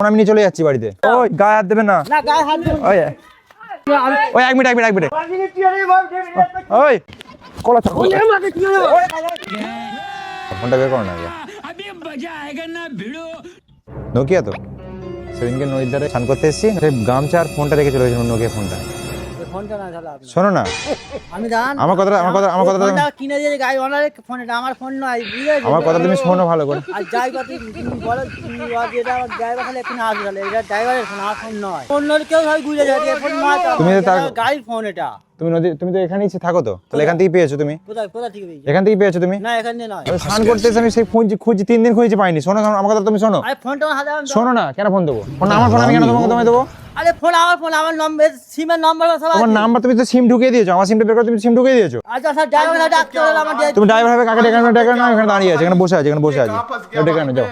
আমি নিয়ে চলে যাচ্ছি বাড়িতে। ওই গায়ে হাত দেবে না। ওই এক মিনিট ওই কলা ফোনটা বের করো না। নোকিয়া তো সেদিনকে নদীর ধারে স্নান করতে এসেছি, গামছা আর ফোনটা রেখে চলে গেছিলাম, নোকিয়া ফোনটা। শোনো না, আমার কথা কিনে দিয়েছে গাড়ি ওনারের ফোনটা, আমার ফোন নয়, আমার কথা তুমি শোনো ভালো করে। আর যাই কথা বলো, যেটা আমার ড্রাইভার খালি এখানে আসবে, তাহলে এটা ড্রাইভারের ফোন, আমার ফোন নয়। অন্য কেউ হয় বুঝে যায় ফোন নয়, তুমি গাড়ির ফোন এটা। তুমি তো এখানেই থাকো, তো তাহলে এখান থেকে পেয়েছো তুমি? কোথা থেকে পেয়েছো? এখান থেকে পেয়েছো তুমি? না, এখানে নয়। স্নান করতে এসে আমি সেই খুঁজি 3 দিন খুঁজেছি, পাইনি। শোনো আমার কথা তুমি শোনো। আরে ফোনটা হাতে শোনো না, কেন ফোন দেবো? ফোন আমার ফোন, আমি কেন তোমাকে দেবো? আরে ফোন আমার নম্বর, সিমের নম্বর সব আমার নাম্বার, তুমি তো সিম ঢুকিয়ে দিয়েছো, আমার সিমটা বের করে তুমি সিম ঢুকিয়ে দিয়েছো। আচ্ছা স্যার, ড্রাইভার ডাকতে হবে আমার। তুমি ড্রাইভার হবে কাকে ডেকে আনো? এখানে দাঁড়িয়ে আছে, এখানে বসে আছে, এখানে বসে আছে, ডেকে আনো যাও।